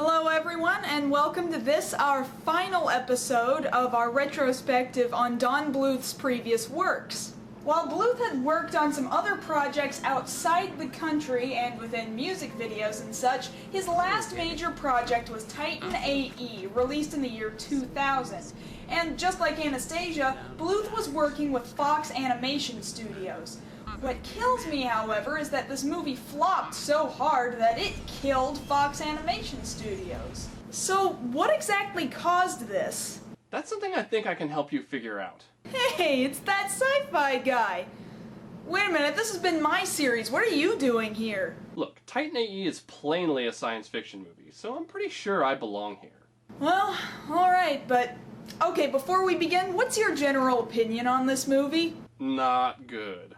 Hello everyone, and welcome to this, our final episode of our retrospective on Don Bluth's previous works. While Bluth had worked on some other projects outside the country and within music videos and such, his last major project was Titan AE, released in the year 2000. And just like Anastasia, Bluth was working with Fox Animation Studios. What kills me, however, is that this movie flopped so hard that it killed Fox Animation Studios. So, what exactly caused this? That's something I think I can help you figure out. Hey, it's That SciFi Guy! Wait a minute, this has been my series. What are you doing here? Look, Titan AE is plainly a science fiction movie, so I'm pretty sure I belong here. Well, alright, but... Okay, before we begin, what's your general opinion on this movie? Not good.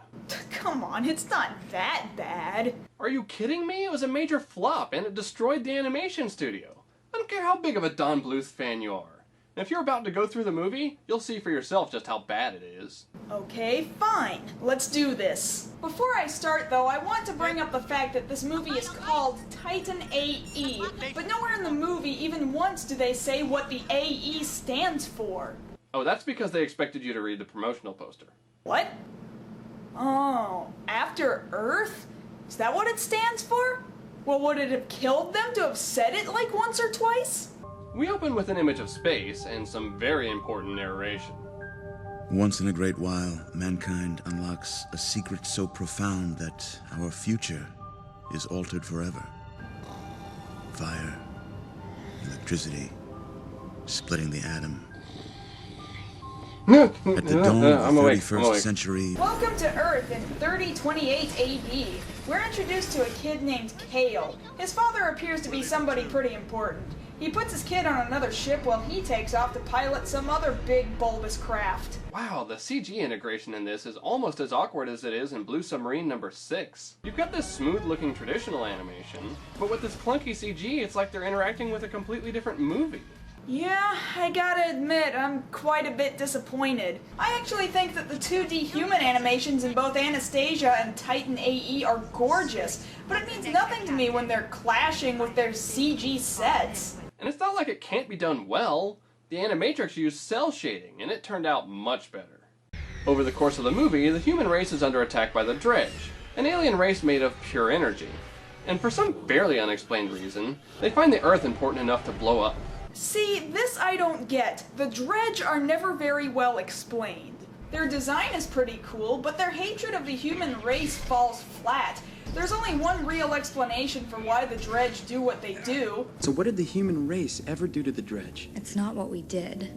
Come on, it's not that bad. Are you kidding me? It was a major flop, and it destroyed the animation studio. I don't care how big of a Don Bluth fan you are. And if you're about to go through the movie, you'll see for yourself just how bad it is. Okay, fine. Let's do this. Before I start, though, I want to bring up the fact that this movie is called Titan AE, but nowhere in the movie, even once, do they say what the AE stands for. Oh, that's because they expected you to read the promotional poster. What? Oh, After Earth? Is that what it stands for? Well, would it have killed them to have said it like once or twice? We open with an image of space and some very important narration. Once in a great while, mankind unlocks a secret so profound that our future is altered forever. Fire, electricity, splitting the atom. At the dawn of the 31st century... Welcome to Earth in 3028 AD. We're introduced to a kid named Kale. His father appears to be somebody pretty important. He puts his kid on another ship while he takes off to pilot some other big bulbous craft. Wow, the CG integration in this is almost as awkward as it is in Blue Submarine number 6. You've got this smooth-looking traditional animation, but with this clunky CG, it's like they're interacting with a completely different movie. Yeah, I gotta admit, I'm quite a bit disappointed. I actually think that the 2D human animations in both Anastasia and Titan AE are gorgeous, but it means nothing to me when they're clashing with their CG sets. And it's not like it can't be done well. The animatrix used cell shading, and it turned out much better. Over the course of the movie, the human race is under attack by the Dredge, an alien race made of pure energy. And for some barely unexplained reason, they find the Earth important enough to blow up. See, this I don't get. The Dredge are never very well explained. Their design is pretty cool, but their hatred of the human race falls flat. There's only one real explanation for why the Dredge do what they do. So what did the human race ever do to the Dredge? It's not what we did.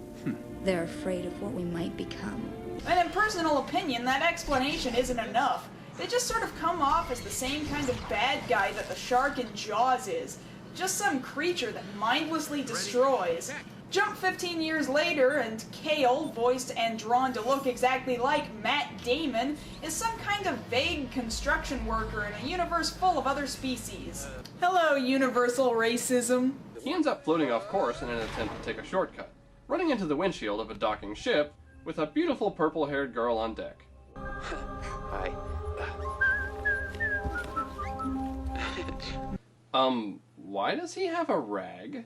They're afraid of what we might become. And in personal opinion, that explanation isn't enough. They just sort of come off as the same kind of bad guy that the shark in Jaws is. Just some creature that mindlessly destroys. Jump 15 years later, and Kale, voiced and drawn to look exactly like Matt Damon, is some kind of vague construction worker in a universe full of other species. Hello, universal racism. He ends up floating off course in an attempt to take a shortcut, running into the windshield of a docking ship with a beautiful purple-haired girl on deck. Hi. Why does he have a rag?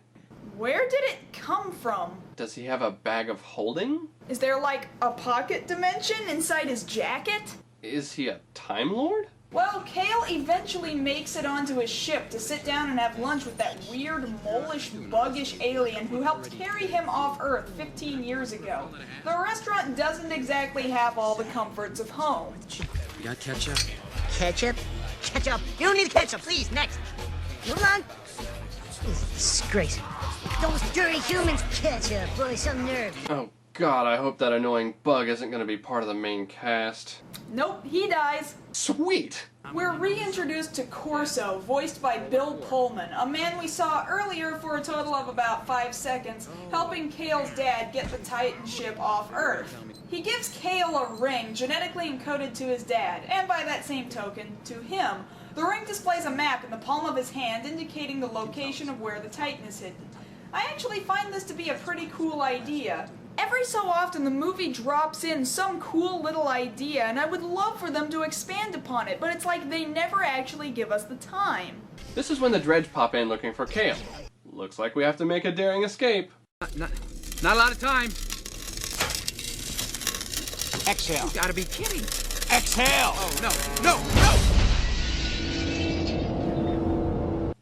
Where did it come from? Does he have a bag of holding? Is there like a pocket dimension inside his jacket? Is he a Time Lord? Well, Kale eventually makes it onto his ship to sit down and have lunch with that weird, mole-ish, buggish alien who helped carry him off Earth 15 years ago. The restaurant doesn't exactly have all the comforts of home. You got ketchup? Ketchup? Ketchup? You don't need ketchup, please, next. Hold on. This is disgrace. Those dirty humans ketchup, boy, some nerve. Oh god, I hope that annoying bug isn't going to be part of the main cast. Nope, he dies. Sweet! We're reintroduced to Corso, voiced by Bill Pullman, a man we saw earlier for a total of about 5 seconds, helping Kale's dad get the Titan ship off Earth. He gives Kale a ring genetically encoded to his dad, and by that same token, to him. The ring displays a map in the palm of his hand indicating the location of where the Titan is hidden. I actually find this to be a pretty cool idea. Every so often the movie drops in some cool little idea and I would love for them to expand upon it, but it's like they never actually give us the time. This is when the Dredge pop in looking for Kale. Looks like we have to make a daring escape. Not a lot of time. Exhale. You gotta be kidding. Exhale. Oh, no.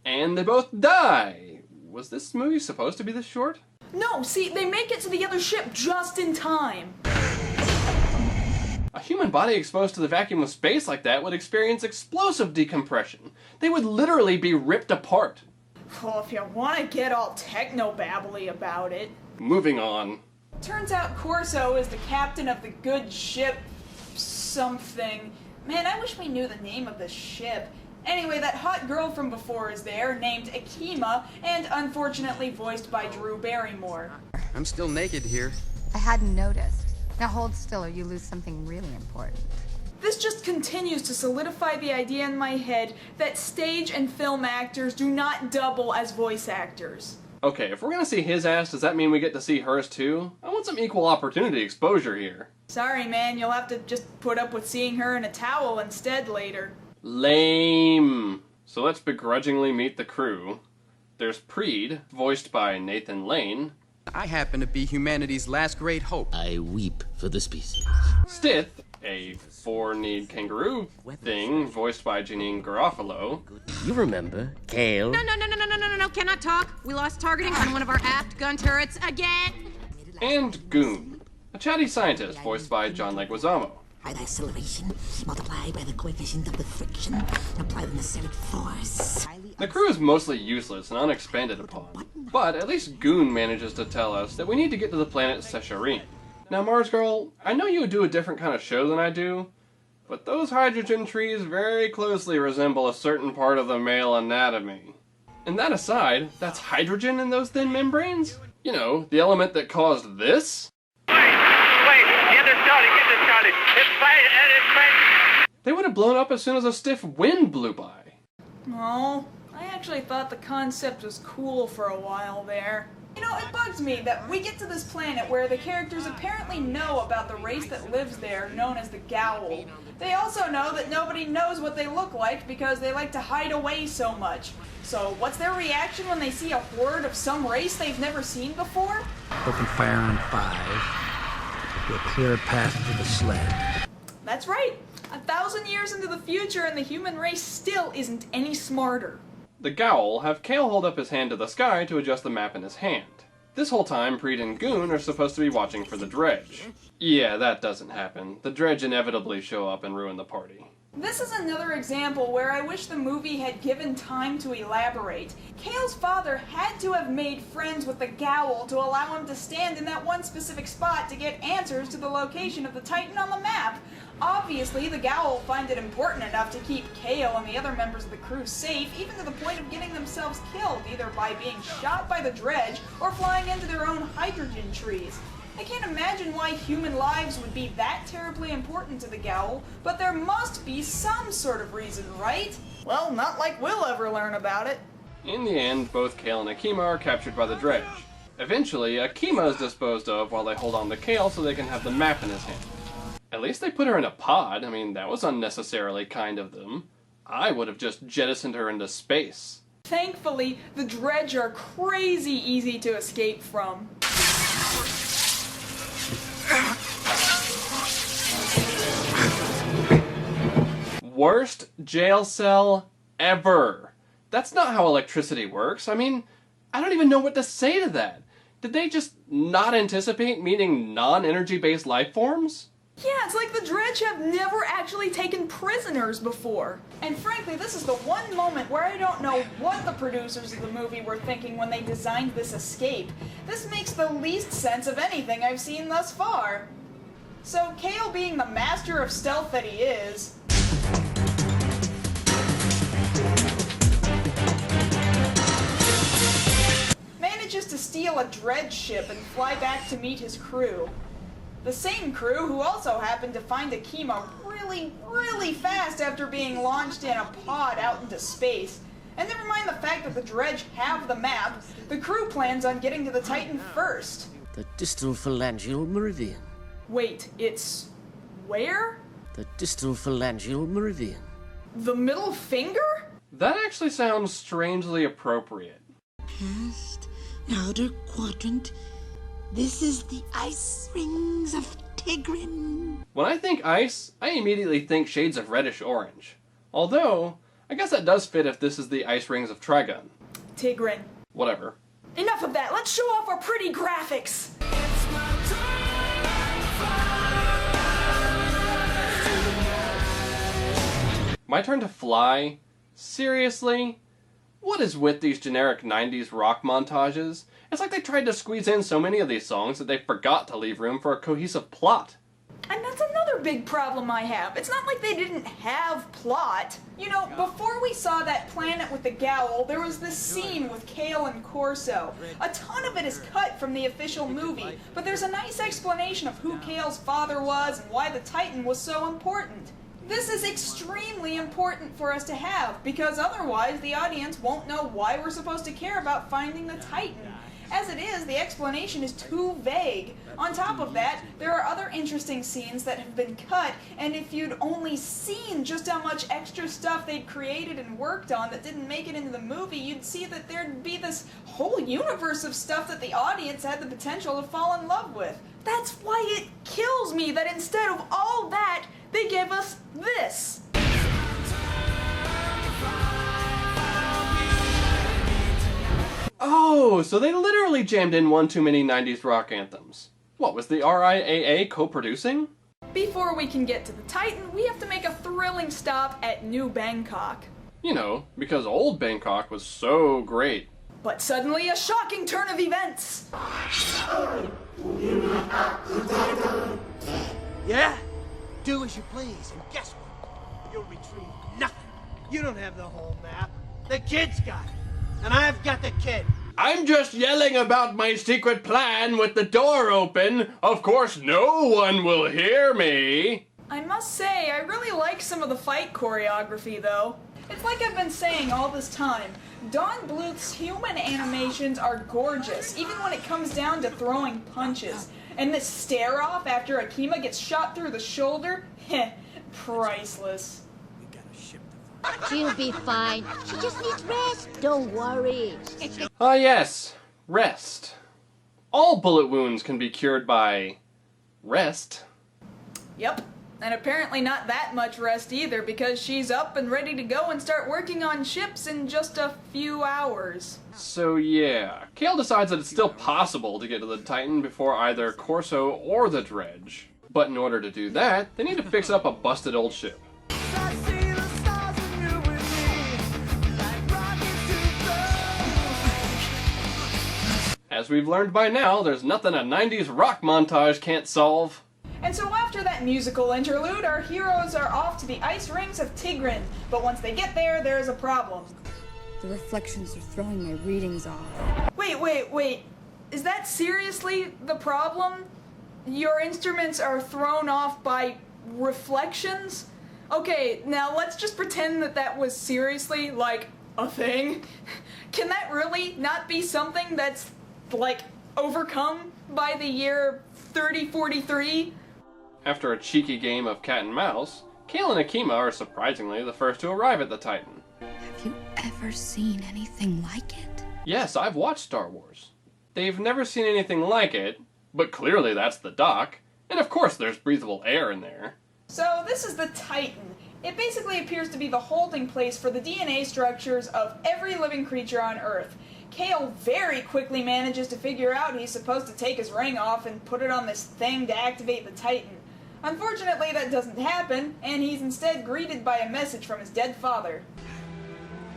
And they both die. Was this movie supposed to be this short? No, see, they make it to the other ship just in time. A human body exposed to the vacuum of space like that would experience explosive decompression. They would literally be ripped apart. Well, if you want to get all techno-babbly about it. Moving on. Turns out Corso is the captain of the good ship something. Man, I wish we knew the name of the ship. Anyway, that hot girl from before is there, named Akima, and unfortunately voiced by Drew Barrymore. I'm still naked here. I hadn't noticed. Now hold still or you lose something really important. This just continues to solidify the idea in my head that stage and film actors do not double as voice actors. Okay, if we're gonna see his ass, does that mean we get to see hers too? I want some equal opportunity exposure here. Sorry, man, you'll have to just put up with seeing her in a towel instead later. Lame. So let's begrudgingly meet the crew. There's Preed, voiced by Nathan Lane. I happen to be humanity's last great hope. I weep for the species. Stith, a four-kneed kangaroo thing, voiced by Janine Garofalo. You remember Kale? No, cannot talk. We lost targeting on one of our aft gun turrets again. And Goon, a chatty scientist, voiced by John Leguizamo. By the acceleration, multiplied by the coefficient of the friction, apply the necessary force. The crew is mostly useless and unexpanded upon, but at least Goon manages to tell us that we need to get to the planet Sesharine. Now, MarzGurl, I know you would do a different kind of show than I do, but those hydrogen trees very closely resemble a certain part of the male anatomy. And that aside, that's hydrogen in those thin membranes? You know, the element that caused this? They would have blown up as soon as a stiff wind blew by. Oh, I actually thought the concept was cool for a while there. You know, it bugs me that we get to this planet where the characters apparently know about the race that lives there, known as the Gowl. They also know that nobody knows what they look like because they like to hide away so much. So what's their reaction when they see a horde of some race they've never seen before? Open fire on 5. We'll clear a path to the sled. That's right. 1,000 years into the future and the human race still isn't any smarter. The Gowl have Kale hold up his hand to the sky to adjust the map in his hand. This whole time, Preed and Goon are supposed to be watching for the dredge. Yeah, that doesn't happen. The dredge inevitably show up and ruin the party. This is another example where I wish the movie had given time to elaborate. Kale's father had to have made friends with the Gowl to allow him to stand in that one specific spot to get answers to the location of the Titan on the map. Obviously, the Gowl find it important enough to keep Kale and the other members of the crew safe, even to the point of getting themselves killed, either by being shot by the dredge or flying into their own hydrogen trees. I can't imagine why human lives would be that terribly important to the Gowl, but there must be some sort of reason, right? Well, not like we'll ever learn about it. In the end, both Kale and Akima are captured by the dredge. Eventually, Akima is disposed of while they hold on to Kale so they can have the map in his hand. At least they put her in a pod. I mean, that was unnecessarily kind of them. I would have just jettisoned her into space. Thankfully, the dredge are crazy easy to escape from. Worst jail cell ever. That's not how electricity works. I mean, I don't even know what to say to that. Did they just not anticipate meeting non-energy based life forms? Yeah, it's like the dredge have never actually taken prisoners before. And frankly, this is the one moment where I don't know what the producers of the movie were thinking when they designed this escape. This makes the least sense of anything I've seen thus far. So Kale, being the master of stealth that he is, manages to steal a dredge ship and fly back to meet his crew. The same crew who also happened to find Akima really fast after being launched in a pod out into space. And never mind the fact that the dredge have the map, the crew plans on getting to the Titan first. The distal phalangeal meridian. Wait, it's where? The distal phalangeal meridian. The middle finger? That actually sounds strangely appropriate. past, outer quadrant. This is the ice rings of Tigrin. When I think ice, I immediately think shades of reddish orange. Although, I guess that does fit if this is the ice rings of Trigun. Tigrin. Whatever. Enough of that, let's show off our pretty graphics! My turn to fly? Seriously? What is with these generic 90s rock montages? It's like they tried to squeeze in so many of these songs that they forgot to leave room for a cohesive plot. And that's another big problem I have. It's not like they didn't have plot. You know, before we saw that planet with the Gowl, there was this scene with Kale and Corso. A ton of it is cut from the official movie, but there's a nice explanation of who Kale's father was and why the Titan was so important. This is extremely important for us to have, because otherwise the audience won't know why we're supposed to care about finding the Titan. As it is, the explanation is too vague. On top of that, there are other interesting scenes that have been cut, and if you'd only seen just how much extra stuff they'd created and worked on that didn't make it into the movie, you'd see that there'd be this whole universe of stuff that the audience had the potential to fall in love with. That's why it kills me that instead of all that, they gave us this. Oh, so they literally jammed in one too many 90s rock anthems. What, was the RIAA co-producing? Before we can get to the Titan, we have to make a thrilling stop at New Bangkok. You know, because old Bangkok was so great. But suddenly a shocking turn of events! Yeah? Do as you please, and guess what? You'll retrieve nothing. You don't have the whole map. The kid's got it. And I've got the kid. I'm just yelling about my secret plan with the door open. Of course, no one will hear me. I must say, I really like some of the fight choreography, though. It's like I've been saying all this time. Don Bluth's human animations are gorgeous, even when it comes down to throwing punches. And this stare-off after Akima gets shot through the shoulder? Heh, priceless. She'll be fine. She just needs rest. Don't worry. Ah yes, rest. All bullet wounds can be cured by rest. Yep, and apparently not that much rest either, because she's up and ready to go and start working on ships in just a few hours. So yeah, Kale decides that it's still possible to get to the Titan before either Corso or the Dredge. But in order to do that, they need to fix up a busted old ship. As we've learned by now, there's nothing a 90s rock montage can't solve. And so after that musical interlude, our heroes are off to the ice rings of Tigrin. But once they get there, there's a problem. The reflections are throwing my readings off. Wait. Is that seriously the problem? Your instruments are thrown off by reflections? Okay, now let's just pretend that that was seriously, like, a thing. Can that really not be something that's, like, overcome by the year 3043? After a cheeky game of cat and mouse, Kale and Akima are surprisingly the first to arrive at the Titan. Have you ever seen anything like it? Yes, I've watched Star Wars. They've never seen anything like it, but clearly that's the dock. And of course there's breathable air in there. So this is the Titan. It basically appears to be the holding place for the DNA structures of every living creature on Earth. Kale very quickly manages to figure out he's supposed to take his ring off and put it on this thing to activate the Titan. Unfortunately, that doesn't happen, and he's instead greeted by a message from his dead father.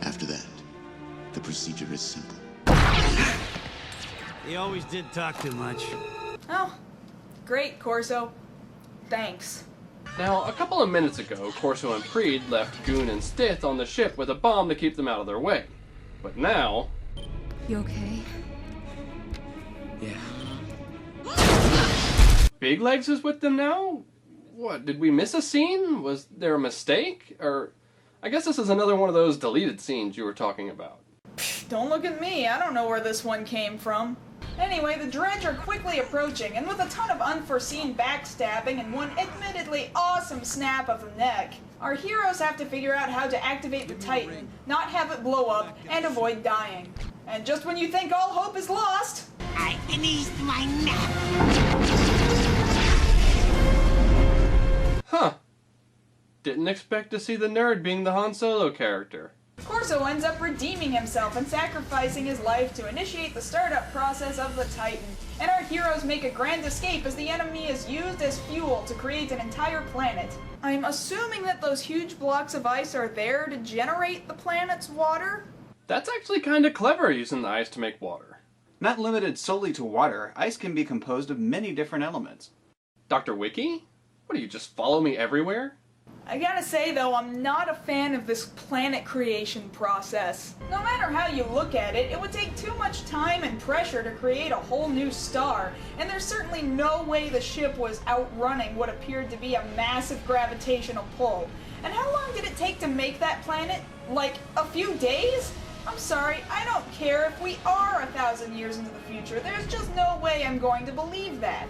After that, the procedure is simple. He always did talk too much. Oh, great, Corso. Thanks. Now, a couple of minutes ago, Corso and Preed left Goon and Stith on the ship with a bomb to keep them out of their way. But now... You okay? Yeah. Big Legs is with them now? What, did we miss a scene? Was there a mistake? Or... I guess this is another one of those deleted scenes you were talking about. Pfft, don't look at me, I don't know where this one came from. Anyway, the Dredge are quickly approaching, and with a ton of unforeseen backstabbing and one admittedly awesome snap of the neck, our heroes have to figure out how to activate the Titan, not have it blow up, and avoid dying. And just when you think all hope is lost... I finished my nap. Huh. Didn't expect to see the nerd being the Han Solo character. Corso ends up redeeming himself and sacrificing his life to initiate the startup process of the Titan, and our heroes make a grand escape as the enemy is used as fuel to create an entire planet. I'm assuming that those huge blocks of ice are there to generate the planet's water? That's actually kinda clever, using the ice to make water. Not limited solely to water, ice can be composed of many different elements. Dr. Wiki? What, do you just follow me everywhere? I gotta say though, I'm not a fan of this planet creation process. No matter how you look at it, it would take too much time and pressure to create a whole new star, and there's certainly no way the ship was outrunning what appeared to be a massive gravitational pull. And how long did it take to make that planet? Like, a few days? I'm sorry, I don't care if we are 1,000 years into the future. There's just no way I'm going to believe that.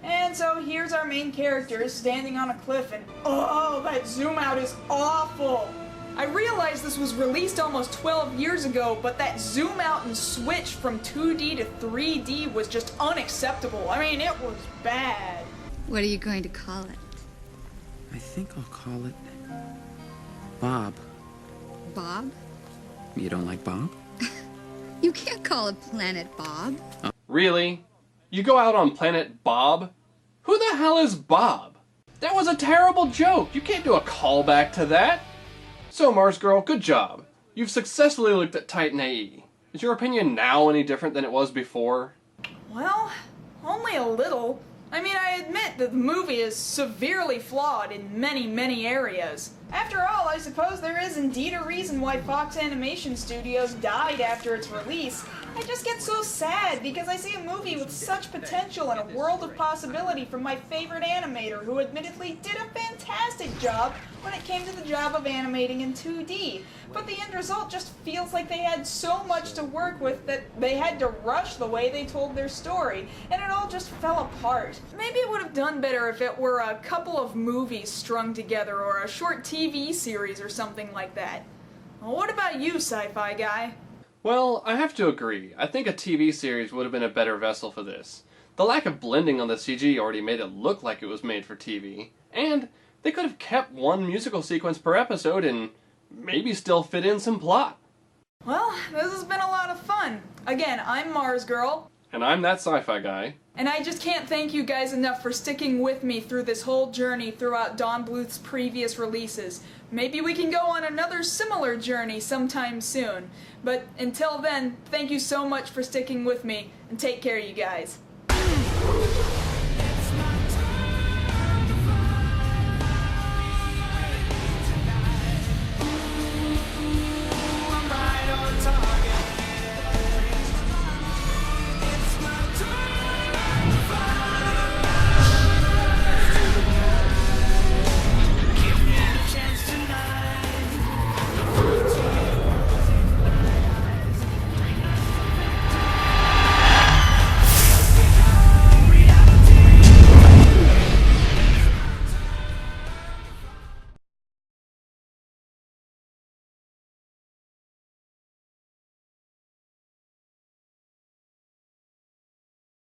And so here's our main characters standing on a cliff and oh, that zoom out is awful! I realized this was released almost 12 years ago, but that zoom out and switch from 2D to 3D was just unacceptable. I mean, it was bad. What are you going to call it? I think I'll call it Bob. Bob? You don't like Bob? You can't call a planet Bob. Really? You go out on Planet Bob? Who the hell is Bob? That was a terrible joke. You can't do a callback to that. So, MarzGurl, good job. You've successfully looked at Titan AE. Is your opinion now any different than it was before? Well, only a little. I mean, I admit that the movie is severely flawed in many, many areas. After all, I suppose there is indeed a reason why Fox Animation Studios died after its release. I just get so sad because I see a movie with such potential and a world of possibility from my favorite animator who admittedly did a fantastic job when it came to the job of animating in 2D. But the end result just feels like they had so much to work with that they had to rush the way they told their story, and it all just fell apart. Maybe it would have done better if it were a couple of movies strung together or a short TV series or something like that. Well, what about you, Sci-Fi Guy? Well, I have to agree. I think a TV series would have been a better vessel for this. The lack of blending on the CG already made it look like it was made for TV, and they could have kept one musical sequence per episode and maybe still fit in some plot. Well, this has been a lot of fun. Again, I'm MarzGurl. And I'm That SciFi Guy. And I just can't thank you guys enough for sticking with me through this whole journey throughout Don Bluth's previous releases. Maybe we can go on another similar journey sometime soon. But until then, thank you so much for sticking with me, and take care, you guys.